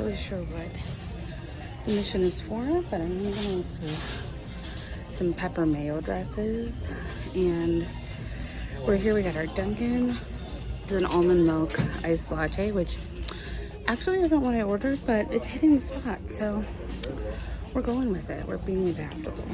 really sure what the mission is for, but I am gonna look for some Peppermayo dresses. And we're here, we got our Dunkin'. It's an almond milk iced latte, which actually isn't what I ordered, but it's hitting the spot, so we're going with it. We're being adaptable.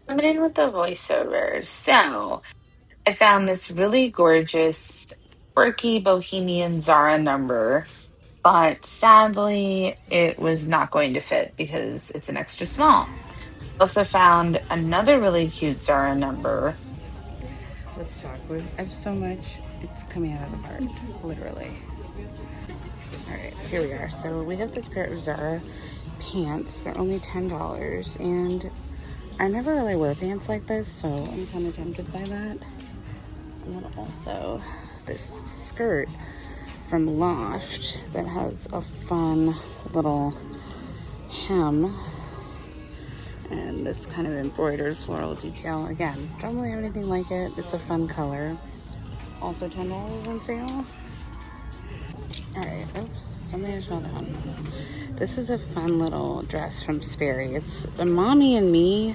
Coming in with the voiceovers. So I found this really gorgeous, quirky bohemian Zara number, but sadly it was not going to fit because it's an extra small. Also found another really cute Zara number. Let's talk. I have so much. It's coming out of the heart, literally. All right, here we are. So we have this pair of Zara pants. They're only $10, and I never really wear pants like this, so I'm kind of tempted by that. And then also this skirt from Loft that has a fun little hem and this kind of embroidered floral detail. Again, don't really have anything like it. It's a fun color. Also $10 on sale. All right, oops, somebody just fell down. This is a fun little dress from Sperry. It's a mommy and me,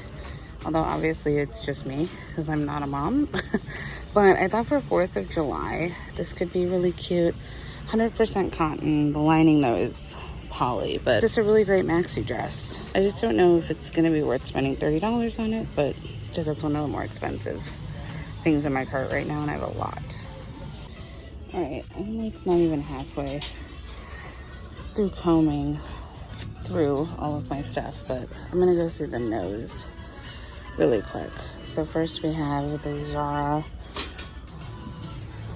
although obviously it's just me because I'm not a mom. But I thought for 4th of July, this could be really cute. 100% cotton. The lining though is poly, but just a really great maxi dress. I just don't know if it's gonna be worth spending $30 on it, but because that's one of the more expensive things in my cart right now, and I have a lot. All right, I'm like not even halfway through combing through all of my stuff, but I'm gonna go through the nose really quick. So first we have the Zara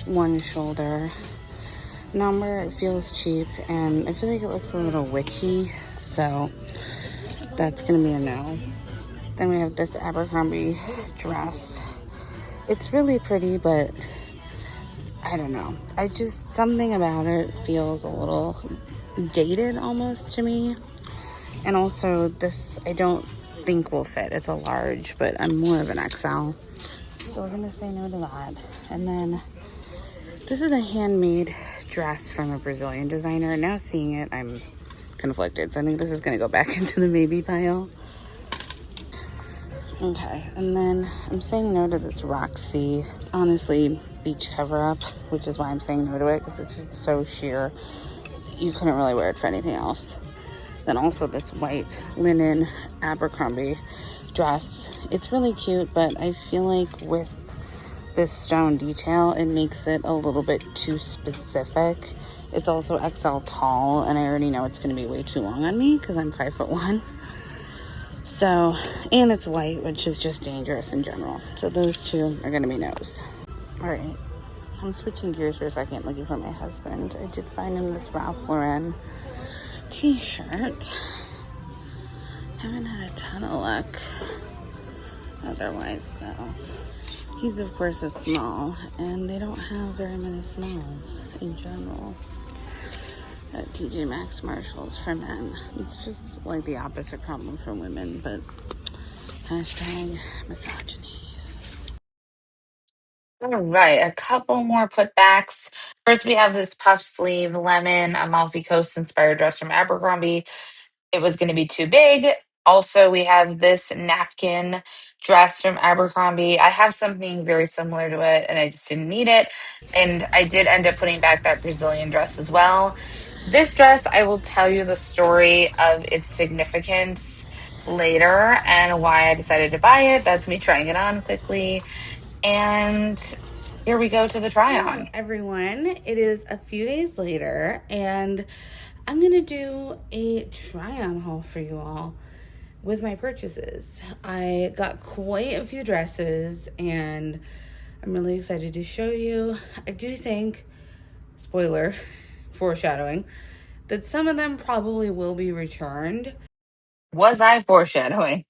one shoulder number. It feels cheap and I feel like it looks a little witchy, so that's gonna be a no. Then we have this Abercrombie dress. It's really pretty, but I don't know. Something about it feels a little dated almost to me. And also this I don't think will fit. It's a large, but I'm more of an XL. So we're gonna say no to that. And then this is a handmade dress from a Brazilian designer. Now seeing it, I'm conflicted. So I think this is gonna go back into the maybe pile. Okay, and then I'm saying no to this Roxy, honestly, beach cover-up, which is why I'm saying no to it, because it's just so sheer. You couldn't really wear it for anything else. Then also this white linen Abercrombie dress. It's really cute, but I feel like with this stone detail, it makes it a little bit too specific. It's also XL tall, and I already know it's going to be way too long on me because I'm 5'1". So, and it's white, which is just dangerous in general. So those two are going to be no's. All right, I'm switching gears for a second, looking for my husband. I did find him this Ralph Lauren t-shirt. Haven't had a ton of luck otherwise though. He's of course a small, and they don't have very many smalls in general at TJ Maxx, Marshalls for men. It's just like the opposite problem for women, but hashtag misogyny. All right, a couple more putbacks. First, we have this puff sleeve lemon Amalfi Coast inspired dress from Abercrombie. It was going to be too big. Also, we have this napkin dress from Abercrombie. I have something very similar to it, and I just didn't need it. And I did end up putting back that Brazilian dress as well. This dress, I will tell you the story of its significance later and why I decided to buy it. That's me trying it on quickly. And here we go to the try Hello, on. everyone. It is a few days later, and I'm gonna do a try-on haul for you all with my purchases. I got quite a few dresses, and I'm really excited to show you. I do think, spoiler, foreshadowing, that some of them probably will be returned. Was I foreshadowing?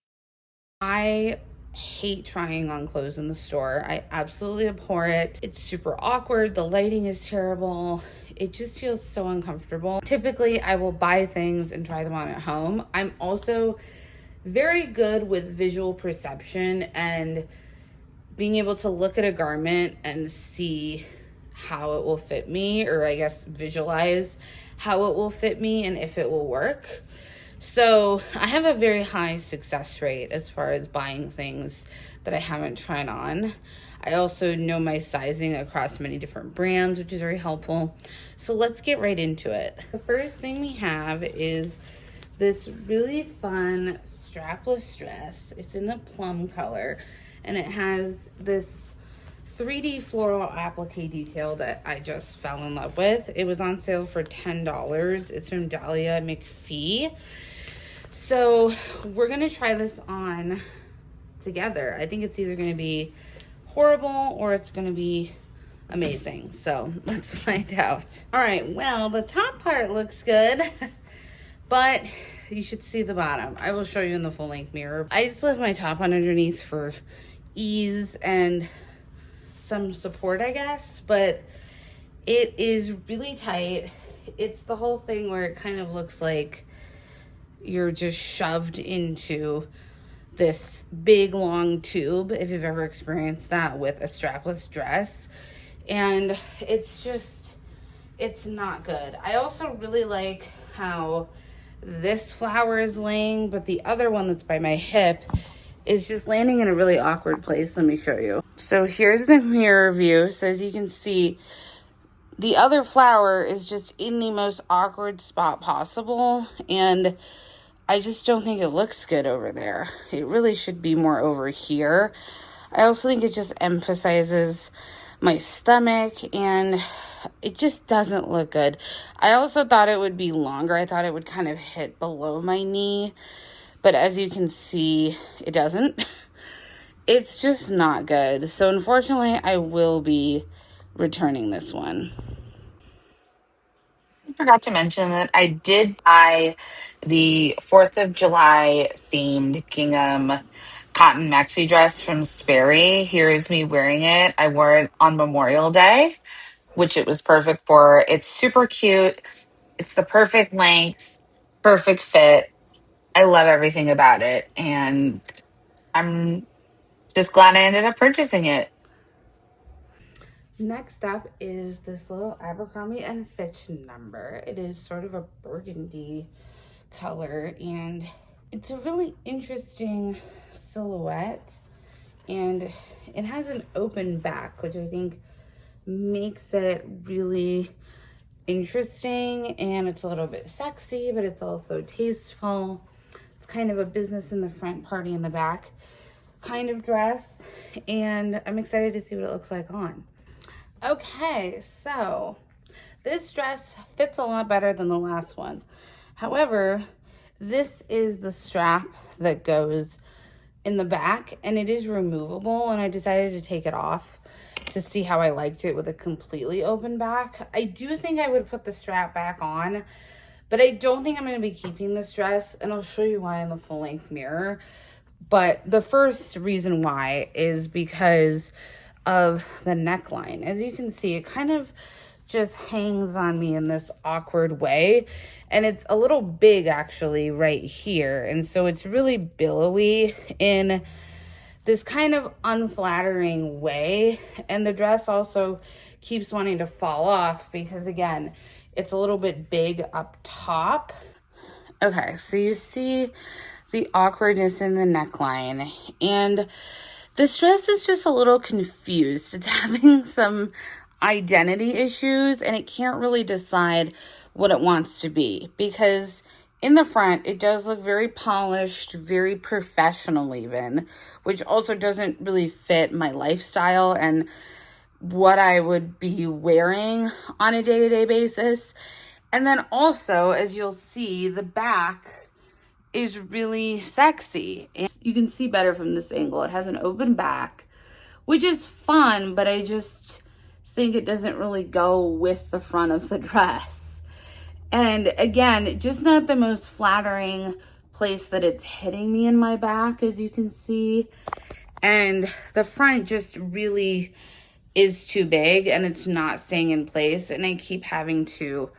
I hate trying on clothes in the store. I absolutely abhor it. It's super awkward. The lighting is terrible. it just feels so uncomfortable. Typically, I will buy things and try them on at home. I'm also very good with visual perception and being able to look at a garment and see how it will fit me, or I guess visualize how it will fit me and if it will work. So I have a very high success rate as far as buying things that I haven't tried on. I also know my sizing across many different brands, which is very helpful. So let's get right into it. The first thing we have is this really fun strapless dress. It's in the plum color, and it has this 3D floral applique detail that I just fell in love with. It was on sale for $10. It's from Dahlia McPhee. So we're gonna try this on together. I think it's either gonna be horrible or it's gonna be amazing. So let's find out. All right, well, the top part looks good, but you should see the bottom. I will show you in the full length mirror. I just left my top on underneath for ease and some support, I guess, but it is really tight. It's the whole thing where it kind of looks like you're just shoved into this big long tube, if you've ever experienced that with a strapless dress. And it's not good. I also really like how this flower is laying, but the other one that's by my hip is just landing in a really awkward place. Let me show you. So here's the mirror view. So as you can see, the other flower is just in the most awkward spot possible, and I just don't think it looks good over there. It really should be more over here. I also think it just emphasizes my stomach, and it just doesn't look good. I also thought it would be longer. I thought it would kind of hit below my knee, but as you can see, it doesn't. It's just not good. So unfortunately, I will be returning this one. I forgot to mention that I did buy the 4th of July themed gingham cotton maxi dress from Sperry. Here is me wearing it. I wore it on Memorial Day, which it was perfect for. It's super cute. It's the perfect length, perfect fit. I love everything about it. And I'm just glad I ended up purchasing it. Next up is this little Abercrombie and Fitch number. It is sort of a burgundy color, and it's a really interesting silhouette, and it has an open back, which I think makes it really interesting, and it's a little bit sexy, but it's also tasteful. It's kind of a business in the front, party in the back kind of dress, and I'm excited to see what it looks like on. Okay, so this dress fits a lot better than the last one. However, this is the strap that goes in the back, and it is removable, and I decided to take it off to see how I liked it with a completely open back. I do think I would put the strap back on, but I don't think I'm going to be keeping this dress, and I'll show you why in the full length mirror. But the first reason why is because of the neckline. As you can see, it kind of just hangs on me in this awkward way, and it's a little big actually right here, and so it's really billowy in this kind of unflattering way. And the dress also keeps wanting to fall off because, again, it's a little bit big up top. Okay, so you see the awkwardness in the neckline, and this dress is just a little confused. It's having some identity issues, and it can't really decide what it wants to be, because in the front, it does look very polished, very professional even, which also doesn't really fit my lifestyle and what I would be wearing on a day-to-day basis. And then also, as you'll see, the back is really sexy. And you can see better from this angle. It has an open back, which is fun, but I just think it doesn't really go with the front of the dress. And again, just not the most flattering place that it's hitting me in my back, as you can see. And the front just really is too big and it's not staying in place, and I keep having to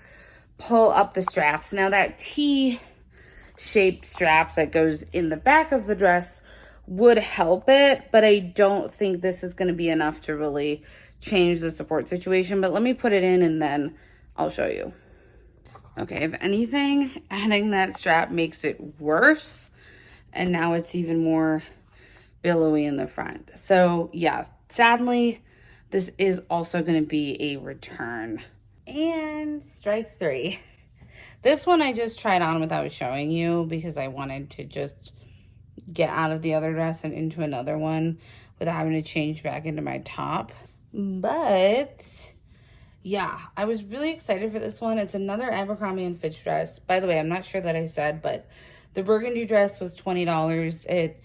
pull up the straps. Now that T-shaped strap that goes in the back of the dress would help it, but I don't think this is going to be enough to really change the support situation. But let me put it in and then I'll show you. Okay, if anything, adding that strap makes it worse, and now it's even more billowy in the front. So yeah, sadly, this is also going to be a return. And strike 3. This one I just tried on without showing you because I wanted to just get out of the other dress and into another one without having to change back into my top. But yeah, I was really excited for this one. It's another Abercrombie & Fitch dress. By the way, I'm not sure that I said, but the burgundy dress was $20 at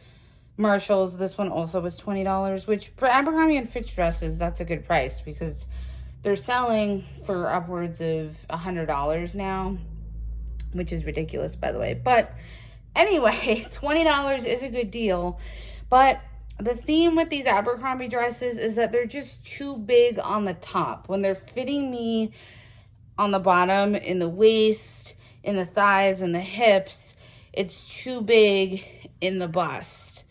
Marshall's. This one also was $20, which for Abercrombie & Fitch dresses, that's a good price because they're selling for upwards of $100 now, which is ridiculous, by the way. But anyway, $20 is a good deal. But the theme with these Abercrombie dresses is that they're just too big on the top. When they're fitting me on the bottom, in the waist, in the thighs, and the hips, it's too big in the bust.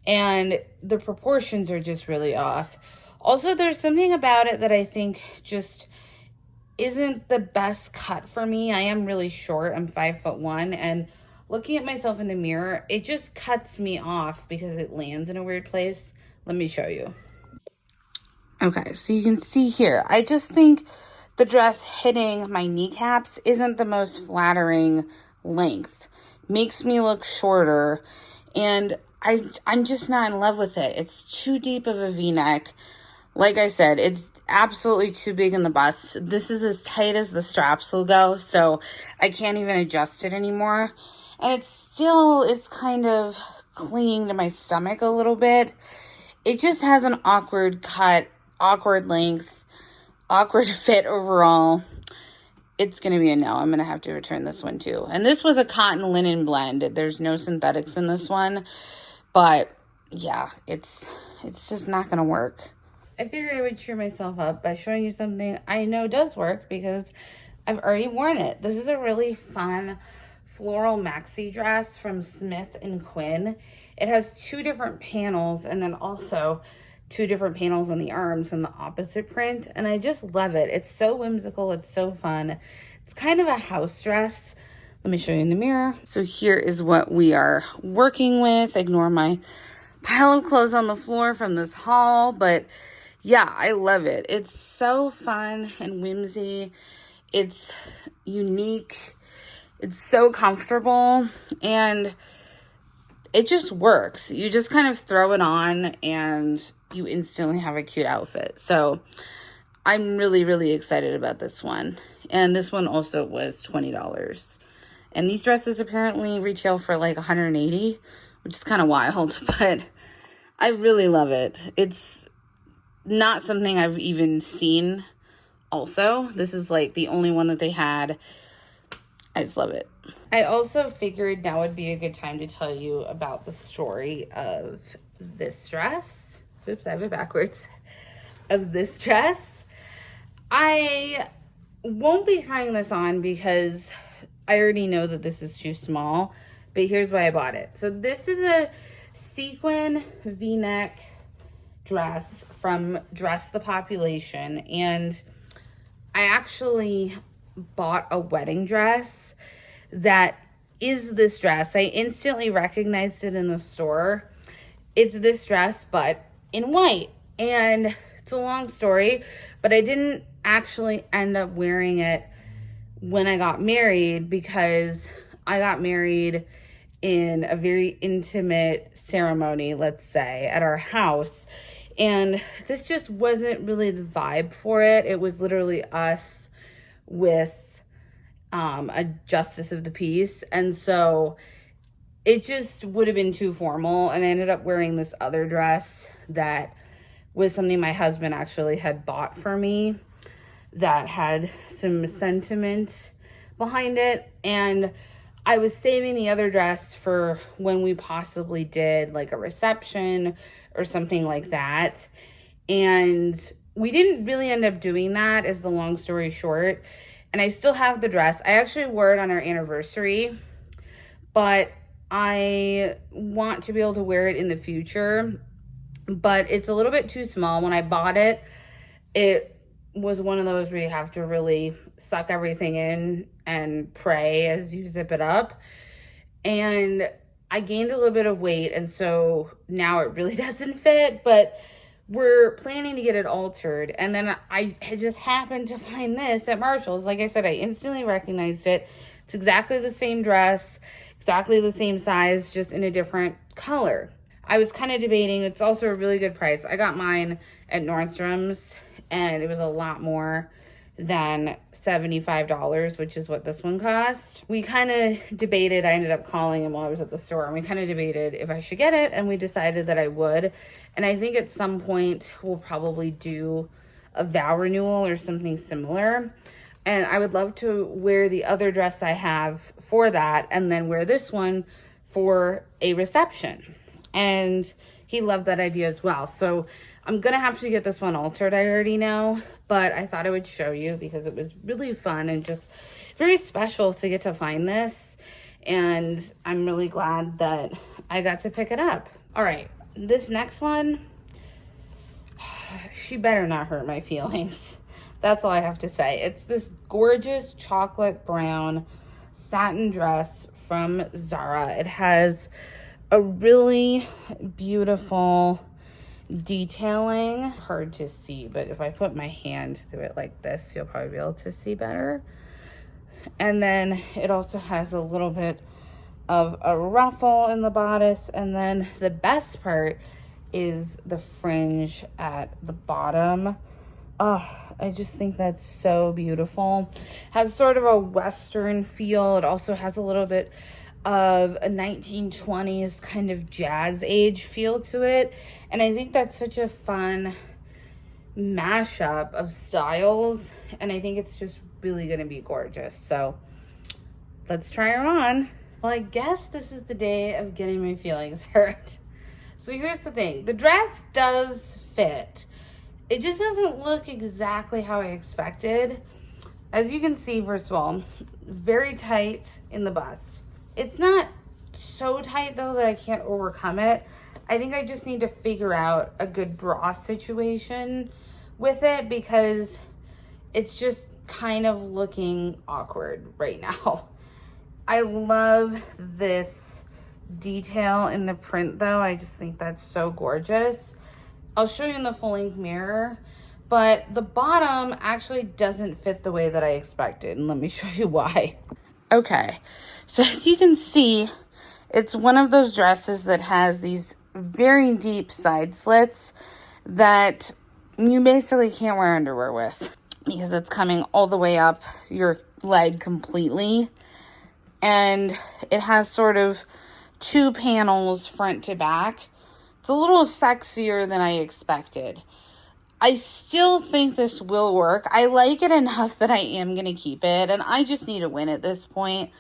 And the proportions are just really off. Also, there's something about it that I think just isn't the best cut for me. I am really short. I'm 5'1", and looking at myself in the mirror, it just cuts me off because it lands in a weird place. Let me show you. Okay, so you can see here, I just think the dress hitting my kneecaps isn't the most flattering length. Makes me look shorter, and I'm just not in love with it. It's too deep of a V-neck. Like I said, it's absolutely too big in the bust. This is as tight as the straps will go, so I can't even adjust it anymore. And it's kind of clinging to my stomach a little bit. It just has an awkward cut, awkward length, awkward fit overall. It's going to be a no. I'm going to have to return this one too. And this was a cotton linen blend. There's no synthetics in this one. But yeah, it's just not going to work. I figured I would cheer myself up by showing you something I know does work because I've already worn it. This is a really fun floral maxi dress from Smith & Quinn. It has 2 different panels and then also 2 different panels on the arms and the opposite print. And I just love it. It's so whimsical. It's so fun. It's kind of a house dress. Let me show you in the mirror. So here is what we are working with. Ignore my pile of clothes on the floor from this haul, but yeah, I love it. It's so fun and whimsy. It's unique. It's so comfortable, and it just works. You just kind of throw it on and you instantly have a cute outfit. So I'm really, really excited about this one. And this one also was $20. And these dresses apparently retail for like $180, which is kind of wild, but I really love it. It's not something I've even seen also. This is like the only one that they had. I just love it. I also figured now would be a good time to tell you about the story of this dress. Oops, I have it backwards. Of this dress. I won't be trying this on because I already know that this is too small, but here's why I bought it. So this is a sequin V-neck dress from Dress the Population, and I actually bought a wedding dress that is this dress. I instantly recognized it in the store. It's this dress, but in white. And it's a long story, but I didn't actually end up wearing it when I got married because I got married in a very intimate ceremony, let's say, at our house. And this just wasn't really the vibe for it. It was literally us with a justice of the peace. And so it just would have been too formal. And I ended up wearing this other dress that was something my husband actually had bought for me that had some sentiment behind it. And I was saving the other dress for when we possibly did like a reception or something like that. And we didn't really end up doing that, is the long story short. And I still have the dress. I actually wore it on our anniversary, but I want to be able to wear it in the future. But it's a little bit too small. When I bought it, it was one of those where you have to really suck everything in and pray as you zip it up. And I gained a little bit of weight, and so now it really doesn't fit, but we're planning to get it altered. And then I just happened to find this at Marshall's. Like I said, I instantly recognized it. It's exactly the same dress, exactly the same size, just in a different color. I was kind of debating. It's also a really good price. I got mine at Nordstrom's, and it was a lot more than $75, which is what this one cost. We kind of debated. I ended up calling him while I was at the store, and we kind of debated if I should get it, and we decided that I would. And I think at some point we'll probably do a vow renewal or something similar. And I would love to wear the other dress I have for that, and then wear this one for a reception. And he loved that idea as well. So I'm going to have to get this one altered, I already know, but I thought I would show you because it was really fun and just very special to get to find this. And I'm really glad that I got to pick it up. All right, this next one, she better not hurt my feelings. That's all I have to say. It's this gorgeous chocolate brown satin dress from Zara. It has a really beautiful detailing. Hard to see, but if I put my hand through it like this, you'll probably be able to see better. And then it also has a little bit of a ruffle in the bodice. And then the best part is the fringe at the bottom. Oh, I just think that's so beautiful. Has sort of a Western feel. It also has a little bit of a 1920s kind of jazz age feel to it. And I think that's such a fun mashup of styles. And I think it's just really going to be gorgeous. So let's try her on. Well, I guess this is the day of getting my feelings hurt. So here's the thing. The dress does fit. It just doesn't look exactly how I expected. As you can see, first of all, very tight in the bust. It's not so tight, though, that I can't overcome it. I think I just need to figure out a good bra situation with it because it's just kind of looking awkward right now. I love this detail in the print, though. I just think that's so gorgeous. I'll show you in the full-length mirror, but the bottom actually doesn't fit the way that I expected, and let me show you why. Okay, so as you can see, it's one of those dresses that has these very deep side slits that you basically can't wear underwear with because it's coming all the way up your leg completely. And it has sort of two panels front to back. It's a little sexier than I expected. I still think this will work. I like it enough that I am going to keep it. And I just need a win at this point.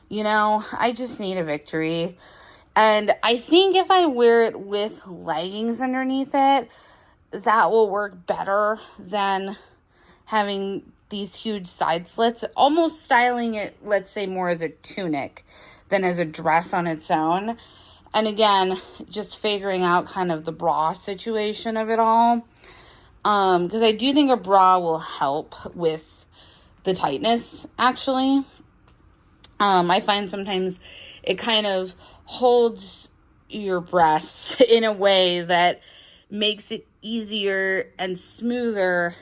You know, I just need a victory. And I think if I wear it with leggings underneath it, that will work better than having these huge side slits. Almost styling it, let's say, more as a tunic than as a dress on its own. And again, just figuring out kind of the bra situation of it all. Because I do think a bra will help with the tightness, actually. I find sometimes it kind of holds your breasts in a way that makes it easier and smoother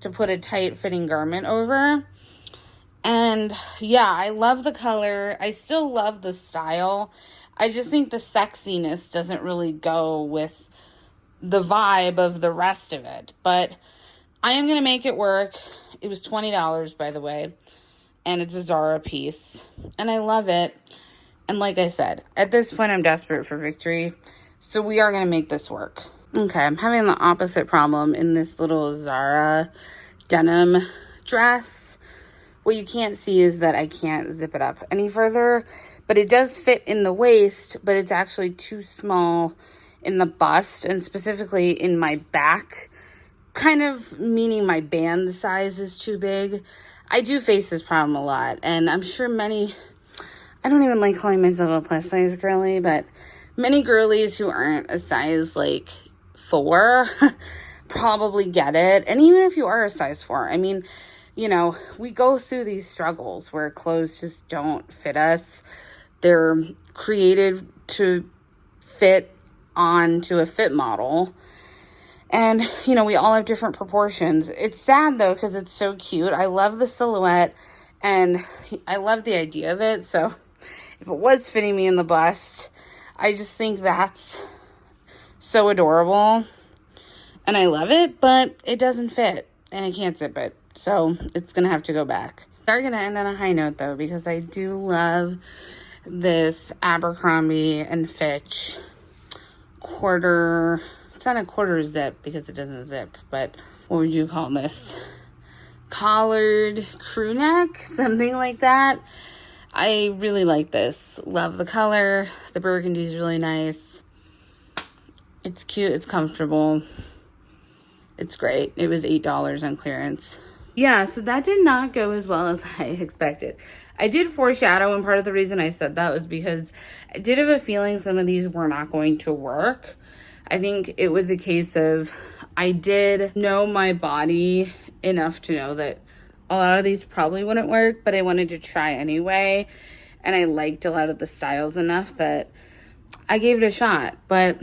to put a tight fitting garment over. And yeah, I love the color. I still love the style. I just think the sexiness doesn't really go with the vibe of the rest of it. But I am going to make it work. It was $20, by the way. And it's a Zara piece. And I love it. And like I said, at this point, I'm desperate for victory. So we are going to make this work. Okay, I'm having the opposite problem in this little Zara denim dress. What you can't see is that I can't zip it up any further. But it does fit in the waist, but it's actually too small in the bust. And specifically in my back kind of meaning my band size is too big. I do face this problem a lot, and I'm sure many, I don't even like calling myself a plus size girly, but many girlies who aren't a size like 4 probably get it. And even if you are a size 4, I mean, you know, we go through these struggles where clothes just don't fit us. They're created to fit onto a fit model. And, you know, we all have different proportions. It's sad, though, because it's so cute. I love the silhouette, and I love the idea of it. So if it was fitting me in the bust, I just think that's so adorable. And I love it, but it doesn't fit, and I can't zip it. So it's going to have to go back. We are going to end on a high note, though, because I do love this Abercrombie and Fitch quarter. It's not a quarter zip because it doesn't zip, but what would you call this? Collared crew neck, something like that. I really like this. Love the color. The burgundy is really nice. It's cute. It's comfortable. It's great. It was $8 on clearance. Yeah, so that did not go as well as I expected. I did foreshadow, and part of the reason I said that was because I did have a feeling some of these were not going to work. I think it was a case of I did know my body enough to know that a lot of these probably wouldn't work, but I wanted to try anyway. And I liked a lot of the styles enough that I gave it a shot, but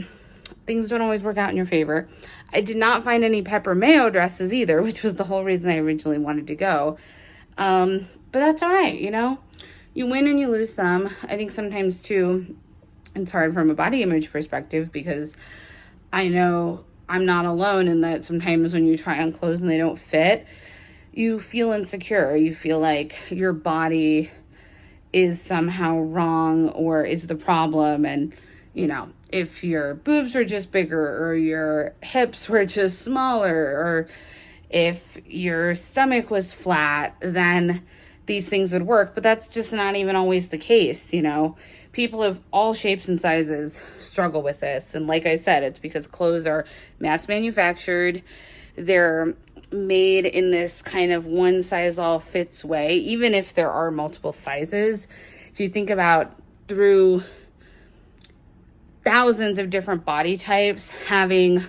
things don't always work out in your favor. I did not find any Peppermayo dresses either, which was the whole reason I originally wanted to go. But that's all right, you know? You win and you lose some. I think sometimes, too, it's hard from a body image perspective because I know I'm not alone in that sometimes when you try on clothes and they don't fit, you feel insecure. You feel like your body is somehow wrong or is the problem. And, you know, if your boobs were just bigger or your hips were just smaller or if your stomach was flat, then these things would work. But that's just not even always the case, you know. People of all shapes and sizes struggle with this. And like I said, it's because clothes are mass manufactured. They're made in this kind of one size all fits way, even if there are multiple sizes. If you think about through thousands of different body types, having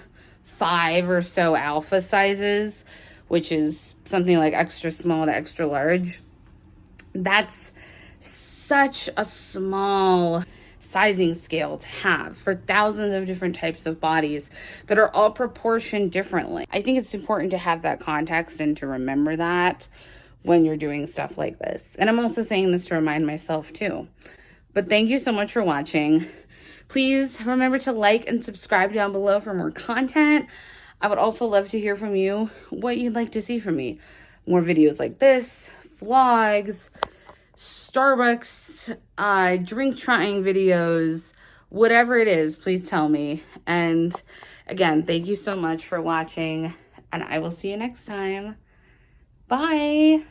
5 or so alpha sizes, which is something like extra small to extra large, that's such a small sizing scale to have for thousands of different types of bodies that are all proportioned differently. I think it's important to have that context and to remember that when you're doing stuff like this. And I'm also saying this to remind myself too. But thank you so much for watching. Please remember to like and subscribe down below for more content. I would also love to hear from you what you'd like to see from me. More videos like this, vlogs, Starbucks, drink trying videos, whatever it is, please tell me. And again, thank you so much for watching, and I will see you next time. Bye.